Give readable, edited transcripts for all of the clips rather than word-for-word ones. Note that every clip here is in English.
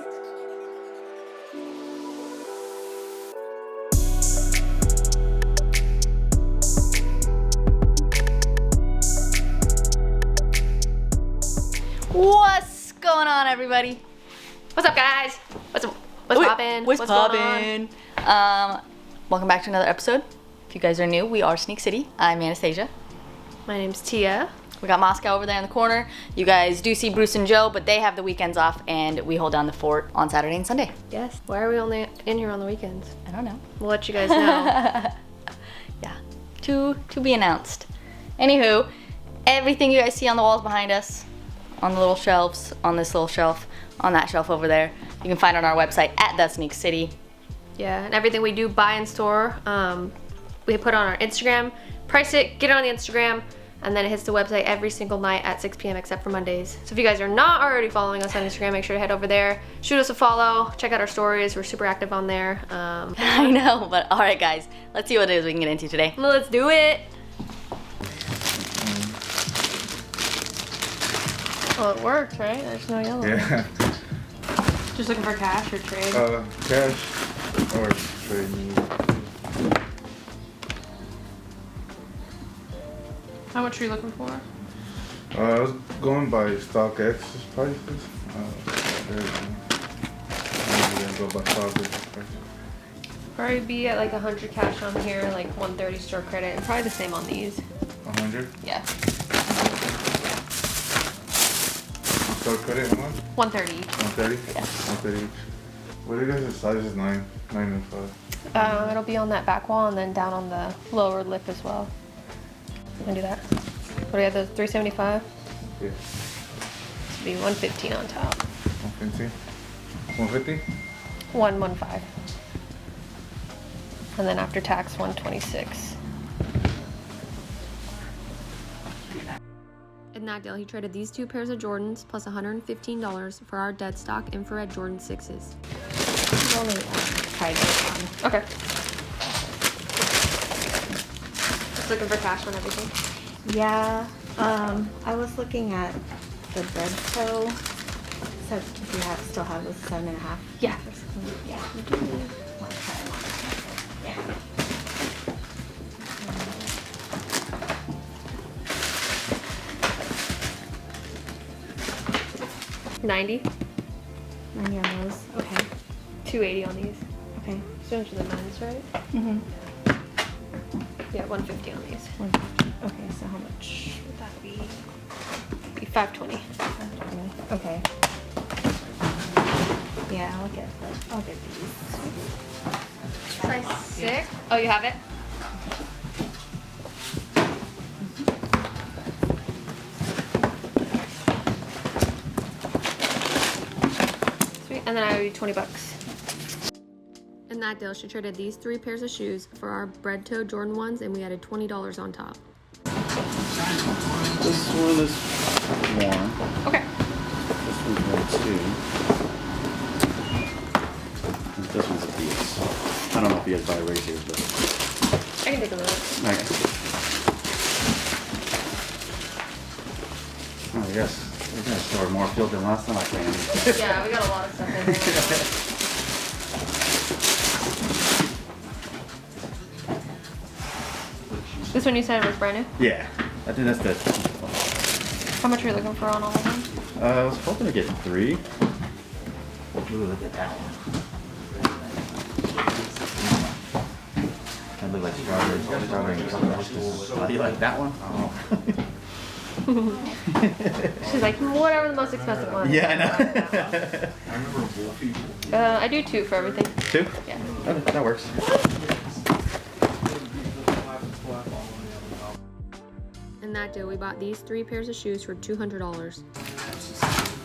What's going on, everybody? What's up, guys? What's poppin'? What's poppin'? Welcome back to another episode. If you guys are new, we are Sneak City. I'm Anastasia. My name's Tia. We got Moscow over there in the corner. You guys do see Bruce and Joe, but they have the weekends off, and we hold down the fort on Saturday and Sunday. Yes. Why are we only in here on the weekends? I don't know. We'll let you guys know. Yeah, to be announced. Anywho, everything you guys see on the walls behind us, on the little shelves, on this little shelf, on that shelf over there, you can find on our website at The Sneak City. Yeah, and everything we do buy in store, we put on our Instagram. Price it, get it on the Instagram, and then it hits the website every single night at 6 p.m. except for Mondays. So if you guys are not already following us on Instagram, make sure to head over there, shoot us a follow, check out our stories. We're super active on there. I know, but all right, guys, let's see what it is we can get into today. Let's do it. Well, it works, right? There's no yellow. Yeah. Just looking for cash or trade? Cash or trade. How much are you looking for? I was going by StockX prices. I'm gonna go by StockX prices. Probably be at like 100 cash on here, like 130 store credit, and probably the same on these. 100? Yeah. Store credit, how much? 130 each. 130? Yeah. 130 each. What do you guys' sizes? 9 and 5. It'll be on that back wall and then down on the lower lip as well. You can do that. What do we have, those 375? Yeah. This would be 115 on top. 150? 150? 115. And then after tax, 126. In that deal, he traded these two pairs of Jordans plus $115 for our dead stock infrared Jordan 6s. Okay. Just looking for cash on everything. Yeah, I was looking at the bread toe. So if you still have the 7.5. Yeah. Yeah. Want to try them on. Yeah. 90. 90 on those. Okay. 280 on these. Okay. So those are the nines, right? Mhm. Yeah, 150 on these. Okay. So how much would that be? Be 520. Okay. Yeah, I'll get these. Size 6. Oh, you have it? Sweet. And then I owe you 20 bucks. In that deal, she traded these 3 pairs of shoes for our bread toe Jordan 1s, and we added $20 on top. This one is warm. Okay. This one's warm too. And this one's a piece. I don't know if you guys buy razors, but I can take a look. okay. Oh yes, we're gonna store more field than last time I came. Yeah, we got a lot of stuff in there. This one you said was brand new? Yeah, I think that's the. How much are you looking for on all of them? I was hoping to get 3. Ooh, look at that one. That look like strawberry and chocolate. Oh, you like that one? Oh. She's like, whatever the most expensive one. Yeah, I know. I do 2 for everything. 2? Yeah. Okay, that works. In that deal, we bought these 3 pairs of shoes for $200.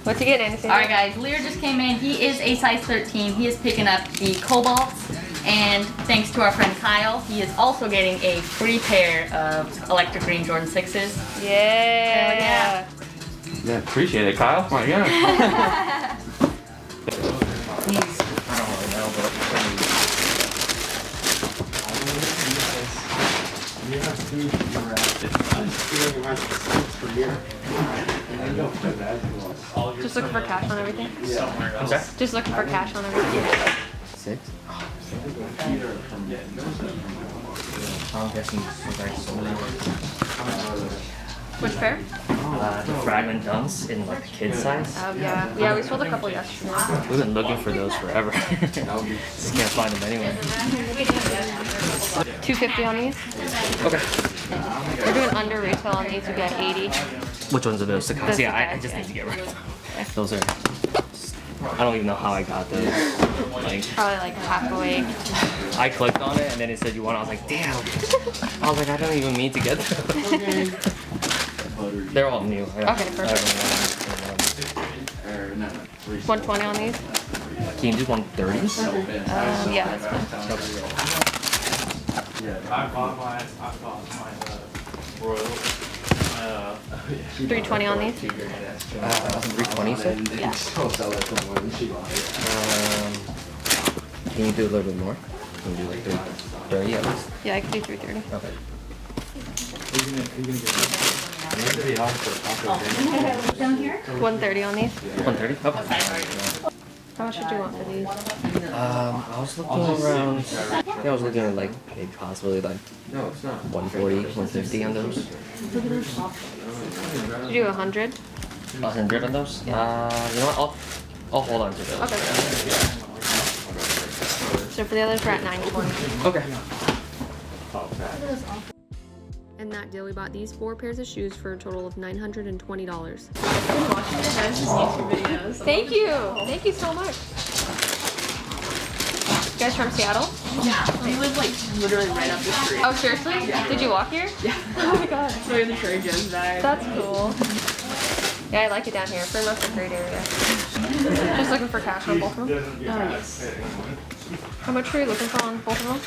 What's he getting, Anastasia? All right, guys, Lear just came in. He is a size 13. He is picking up the Cobalts, and thanks to our friend Kyle, he is also getting a free pair of electric green Jordan 6s. Yeah. Yeah, appreciate it, Kyle. My God. He's I don't really know, but You have 2 for your ass. I'm stealing my 6 for you. Just looking for cash on everything. I'm sorry? Just looking for cash on everything. 6? I'm guessing like Which pair? the fragment dunks in like the kid size. Yeah. Yeah, we sold a couple yesterday. We've been looking for those forever. Just can't find them anywhere. $250 on these. Okay. We're doing under retail on these. We got 80. Which ones are those? The Those yeah, I guys, just yeah. need to get rid of them. Those are. I don't even know how I got those. Like, Probably like half awake. I clicked on it and then it said you won. I was like, damn. I was like, I don't even mean to get them. They're all new. Okay, perfect. 120 on these. Can you do 130s? Yeah, that's fine. 320 on these. 320, sir? Yeah. Can you do a little bit more? Can you do like 330 at least? Yeah, I could do 330. Okay. 130 on these. 130? Okay. How much did you want for these? I was looking around. I was looking at like maybe possibly like 140, 150 on those. Did you do 100? 100 on those? You know what? I'll hold on to those. Okay. So for the others, we're at 920. Okay. In that deal, we bought these 4 pairs of shoes for a total of $920. Thank you. Thank you so much. You guys from Seattle? Yeah, we live like literally right up the street. Oh, seriously? Yeah. Did you walk here? Yeah. Oh my god. So we have the Trader Joe's bag. That's cool. Yeah, I like it down here. Pretty much a great area. Just looking for cash on both of them. Oh, yes. How much were you looking for on both of them?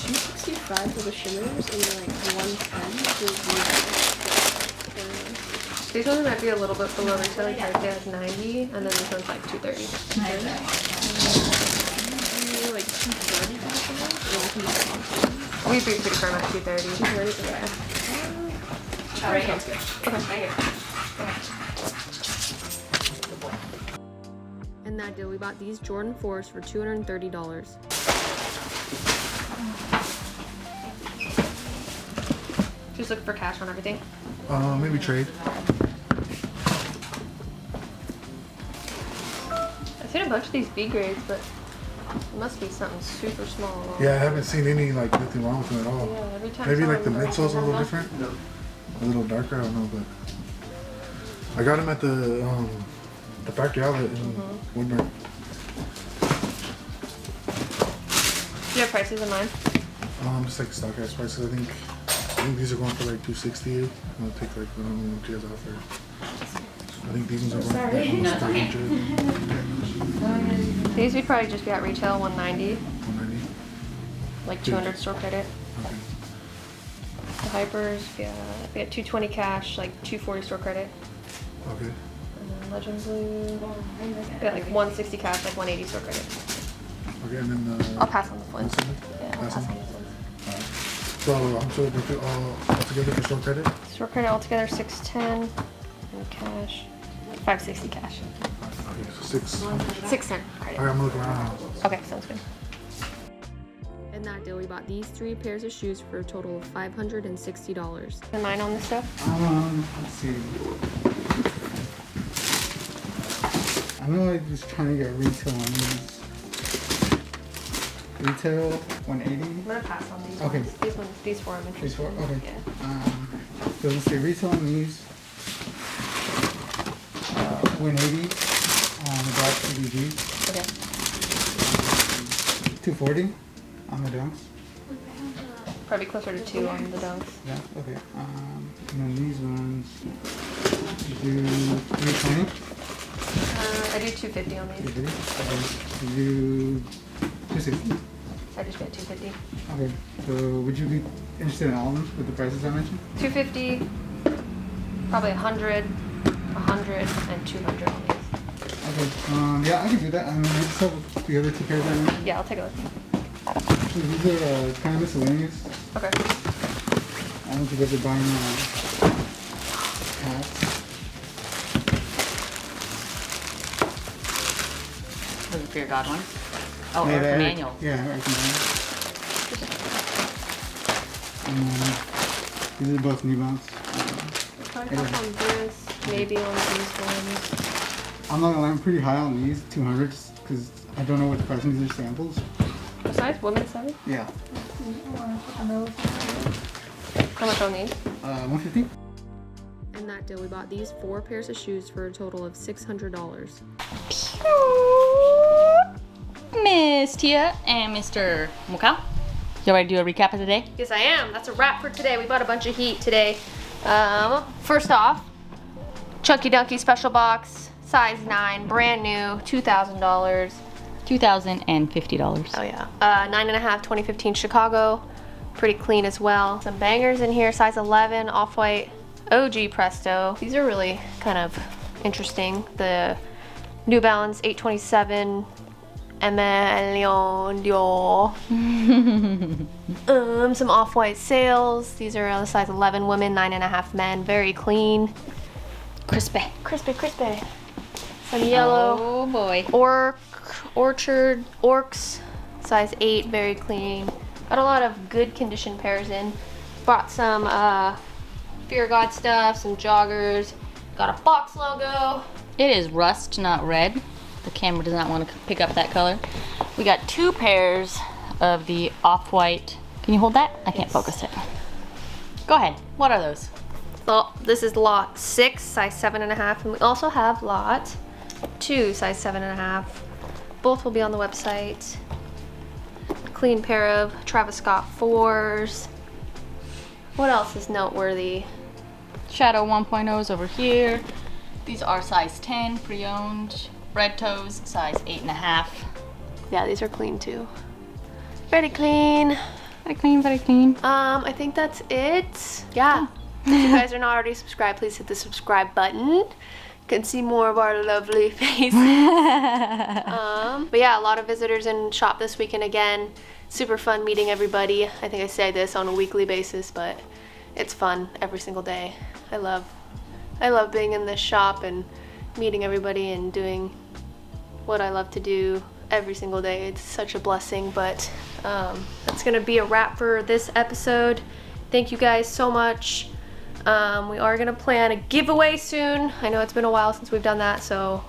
$265 for the shimmers and like $110 for the These ones might be a little bit below retail. Like right there is 90, and then this one's like 230. like $230 for the shimmers. We'd be pretty firm at 230. Alright, sounds good. Okay. In that deal, we bought these Jordan 4s for $230. Just looking for cash on everything. Maybe trade. I've seen a bunch of these B grades, but it must be something super small. Yeah, I haven't seen any like nothing wrong with them at all. Yeah, every time Maybe like the someone- midsole's a little different, a little darker. I don't know, but I got them at the factory outlet in Woodburn. Do you have prices in mind? Just like stock ass prices. I think these are going for like 260. I'll take like what you guys offer. I think these ones are going for almost 300. These would probably just be at retail 190, 190. like 200 store credit. Okay. The Hypers, yeah, we got 220 cash, like 240 store credit. Okay. And then Legend Blue, we got like 160 cash, like 180 store credit. Okay, and then the. I'll pass on the ones. this one? Yeah, I'll Last pass one? on those ones. So I'm sure we do all together for store credit. Store credit altogether 610, and cash 560 cash. Okay, so 600. 610 credit. Alright, I'm gonna look around. Okay, sounds good. In that deal, we bought these 3 pairs of shoes for a total of $560. And mine on this stuff? Let's see. I know I was trying to get retail on these. Retail 180. I'm gonna pass on these Okay. ones. These 4 I'm interested These 4? in. Okay. Yeah. So let's see, retail on these. 180 on the black CDG. Okay. 240 on the dunks. Probably closer to 2 on the dunks. Yeah, okay. And then these ones. You do 320. I do 250 on these. You do 260. I just got 250. Okay, so would you be interested in all of them with the prices I mentioned? 250, probably 100, 100, and 200 on these. Okay, yeah, I can do that. I just have the other 2 pairs I mentioned. Yeah, I'll take a look. Actually, these are kind of miscellaneous. Okay. I don't think you guys are buying hats. God ones. Oh, Yeah, Eric the Manual. Yeah, Eric Manual. These are both New Balance. Probably help on this, maybe on these ones. I'm not gonna lie, I'm pretty high on these 200s because I don't know what the pricing is. These are samples. What size? Women's 7? Yeah. How much on these? 150. In that deal, we bought these 4 pairs of shoes for a total of $600. Miss Tia and Mr. Mukau. You ready to do a recap of the day? Yes, I am. That's a wrap for today. We bought a bunch of heat today. First off, Chunky Dunky special box, size 9, brand new, $2,000. $2,050. Oh yeah. 9.5, 2015 Chicago, pretty clean as well. Some bangers in here, size 11, off-white, OG Presto. These are really kind of interesting. The New Balance 827 Emilion Dior. Some off-white sales. These are a size 11 women, 9.5 men. Very clean. Crispy. Crispy. Some yellow. Oh boy. Orchard Orcs, size 8, very clean. Got a lot of good condition pairs in. Bought some Fear God stuff, some joggers. Got a Fox logo. It is rust, not red. The camera does not want to pick up that color. We got 2 pairs of the off-white. Can you hold that? I can't focus it. Go ahead. What are those? Well, this is lot 6, size 7.5, and we also have lot 2, size 7.5. Both will be on the website. Clean pair of Travis Scott 4s. What else is noteworthy? Shadow 1.0s over here. These are size 10, pre-owned. Red toes, size 8.5. Yeah, these are clean too. Very clean. Very clean, very clean. I think that's it. Yeah. If you guys are not already subscribed, please hit the subscribe button. You can see more of our lovely faces. But yeah, a lot of visitors in shop this weekend again. Super fun meeting everybody. I think I say this on a weekly basis, but it's fun every single day. I love being in this shop and meeting everybody and doing what I love to do every single day. It's such a blessing, but that's gonna be a wrap for this episode. Thank you guys so much. We are gonna plan a giveaway soon. I know it's been a while since we've done that, so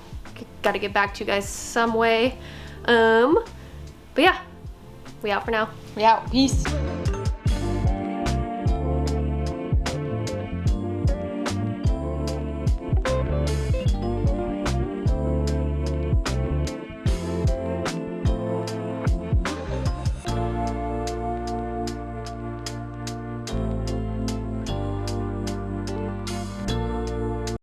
gotta get back to you guys some way. But yeah, we out for now. We out. Peace.